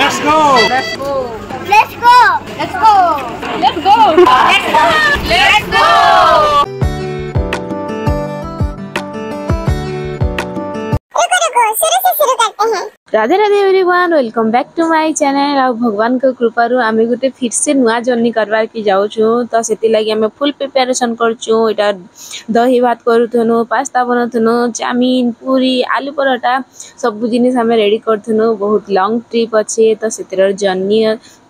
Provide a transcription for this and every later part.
Let's go. Let's go. Let's go. Let's go. Let's go. Let's go. Let's go. रुको शुरू से शुरू करते हैं। Radhe Radhe everyone welcome back to my channel. आ भगवान को कृपारू आमे गोटे फिर से नुआ जर्नी करवार की जाऊँ तो से लगी आमे फुल प्रिपेरेसन करछू। एटा दही भात करूथनु, पास्ता बनथनु, चाउमीन, पूरी, आलू पराठा सब जिनिस आमे रेडी करथनु। बहुत लॉन्ग ट्रिप अच्छे तो से जर्नी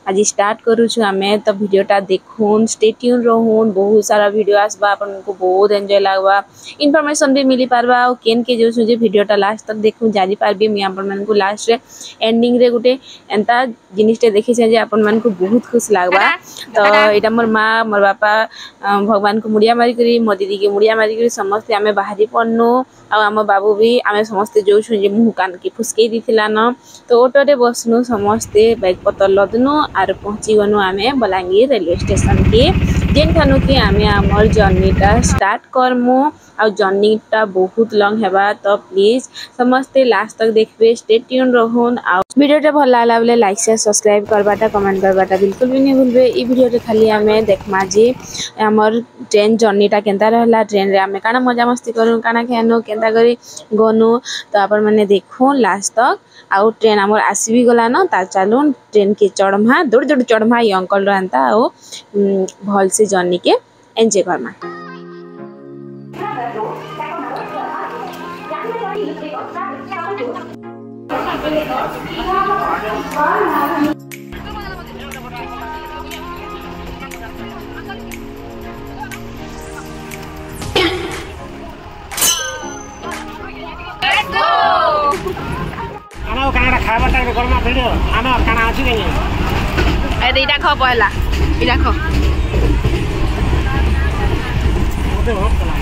आज स्टार्ट करूँ आमे। तो वीडियोटा देखून स्टे ट्यून रहून, बहुत सारा वीडियो आसबा, आपन को बहुत एंजॉय लागबा, इनफॉरमेशन भी मिली पारबा। और केन के जो जे वीडियोटा लास्ट तक देखून जानि पारबे मी आपन मन को लास्ट रे एंडिंग रे गुटे एंता जिनिसटे देखि छे जे आपन मन को बहुत खुश लागबा। तो एटा मोर माँ मोर बापा भगवान को मुड़िया मारी करी, मो दीदी के मुड़िया मारी करी समस्त आमे बाहरी पड़नु। आम बाबू भी आमे समस्ते जो जे मुँह कान के फुसके दीथिला न। तो ऑटो रे बसनु समस्ते बैग पतर लदनु आर पहुँची गनु आमे बलांगीर रेलवे स्टेशन के, जेन ठानु कि आमे आमर जर्नीटा स्टार्ट करमु। आ जर्नीटा बहुत लॉन्ग हेबा तो प्लीज समस्ते लास्ट तक देखबे, स्टे ट्यून रहून। आ वीडियोटा भल लागला बेले लाइक शेयर सब्सक्राइब करबाटा कमेंट करबाटा बिल्कुल भी नहीं भूलबे। ई वीडियो रे खाली आमे देखमा जे आमर ट्रेन जर्नीटा केनता रहला, ट्रेन रे आमे काना मजा मस्ती करू, काना खेनु, केनता करी गनु। तो आपन माने देखो लास्ट तक। आउ ट्रेन आमर आसी भी गला न, ता चलून ट्रेन के चढ़मा दौड़ दौड़ चढ़मा ये अंकल रहता आउ भल से जर्नी के एंजॉय करमा। आना काना खाबा टाइम गरमा भिडियो आना काना अछि के नि ए देइटा ख पहला इटा ख ओते हो कला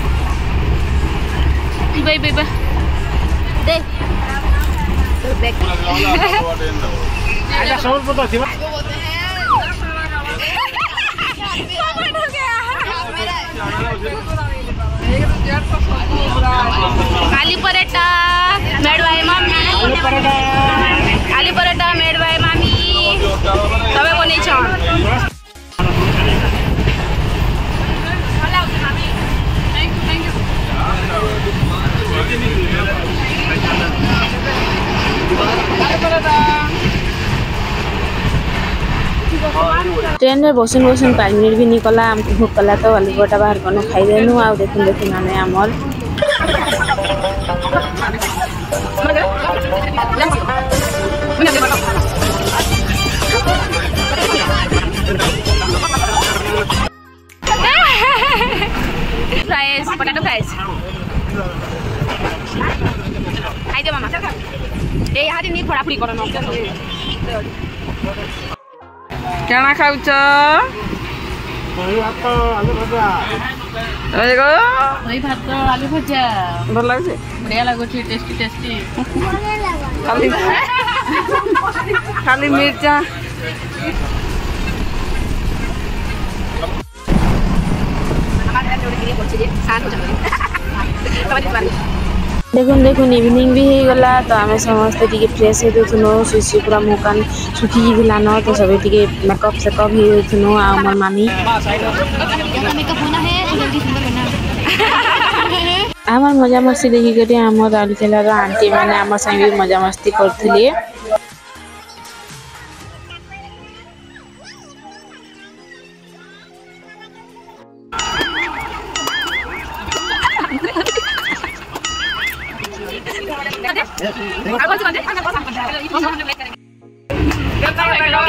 बे बे बे दे तो देख आजा सोल पतो थिबा आलू पराठा मेड बाय मम्मी, आलू पराठा मेड बाय मामी तबे बनै छ। ट्रेन में बसन बसन 5 मिनट भी नहीं कला, हमको भूख कला तो आलू पराठा बाहर कनो खाई देनु। आ देखुन देखुन आमे आमर फ्राइज पोटैटो फ्राइज खाई दे मामा ए यहाँ नहीं फोड़ा फोड़ी करो न केना खाउछ दही भात आलू भजा देखो दही भात आलू भजा भल लागछ बढ़िया लागुଛି टेस्टी टेस्टी खाली खाली मिर्चा देखुन देखुन इवनिंग भी हो गला। तो आमे समस्त टिके फ्रेश हो थुनो, सुसी पूरा मुँह कान सुखी दिला न। तो सब टिके मेकअप सेकअप हो थुनो। आ हमर मामी मेकअप होना है तो जल्दी सुंदर बनना है। आमर मजा मस्ती देखी करी आमर राउरकेला रो आंटी माने आमर संगे मजा मस्ती करथिले।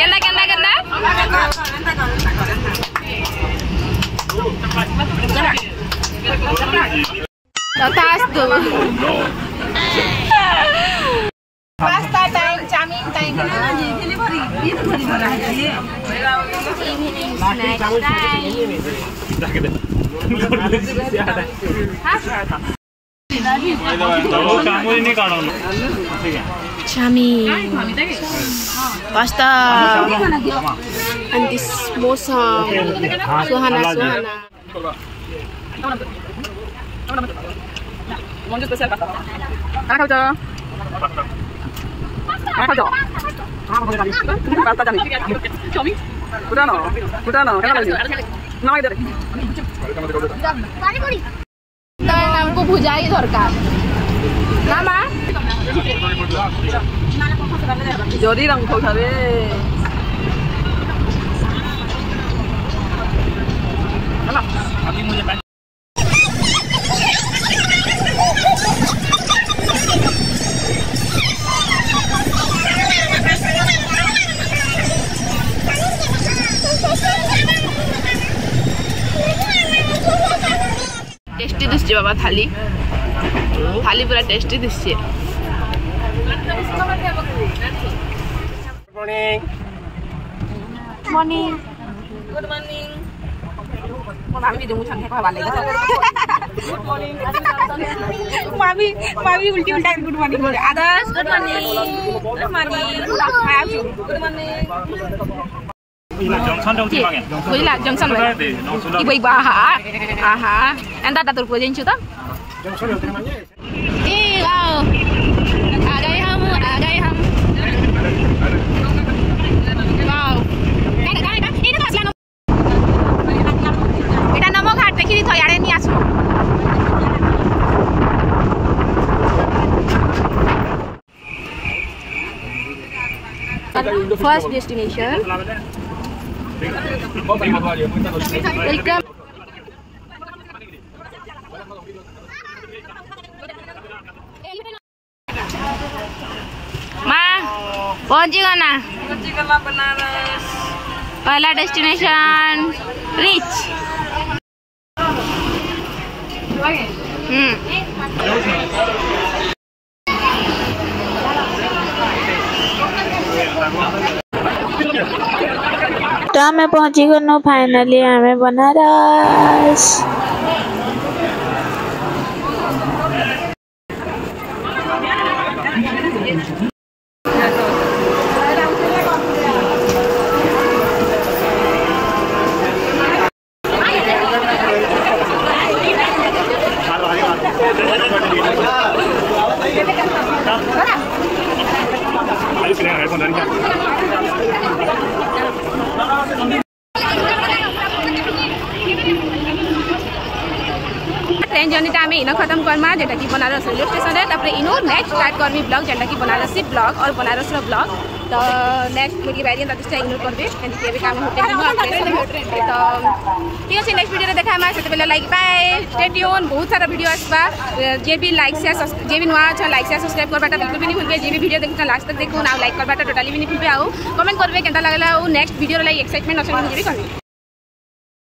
केंदा केंदा केंदा तथास्तु pasta time chow mein time delivery evening snacks time chow mein pasta and this mosa suhana Mana kau pasta जानी फुटानो फुटानो केना लागि नमाइ दे हमको भुजाई दरकार ना माँ जरी रंग खावे अभी मुझे टेस्टी दिसছে बाबा थाली थाली पूरा टेस्टी दिसছে मॉर्निंग मॉर्निंग गुड मॉर्निंग मामी जो मुझे खाने वाले का मामी मामी उल्टी उल्टा गुड मॉर्निंग बोले Adarsh good morning good morning junction जाउछि मागे बुझला जंक्शन में ई बई आहा आहा एंदा ता तोर को जेंछु त जंक्शन होते मागे ए आओ आ गए हम वाओ এটা কাছলা না এটা নমক হাট দেখি দি থয়াড়ে নি আসো फर्स्ट डेस्टिनेशन वेलकम माँ पहुंची गना बनारस पहला डेस्टिनेशन रिच तो आमे पहुंची गनो फाइनली आमे बनारस ट्रेन जर्नी आम इन खत्म करमा जेटा कि बनारस रेलवे स्टेशन है तापर इनो नेक्स्ट स्टार्ट करमी ब्लॉग जेटा कि बनारसी ब्लॉग और बनारस ब्लॉग तो नेक्स्ट मुझे बैरियन ताकि इग्नोर करबे एंड के काम होते हैं तो ठीक है नेक्स्ट वीडियो देखा हम से पहले लाइक बाय स्टे ट्यून बहुत सारा वीडियो आसबा जे भी लाइक शेयर जे भी नुआ अच्छा लाइक शेयर सब्सक्राइब करबाटा बिल्कुल भी नहीं भूलबे जे भी वीडियो देखता लास्ट तक देखो ना लाइक करबाटा टोटली भी नहीं भूलबे आउ कमेंट करबे केनता लागला नेक्स्ट वीडियो लाइक एक्साइटमेंट अच्छा मुझे भी करबे।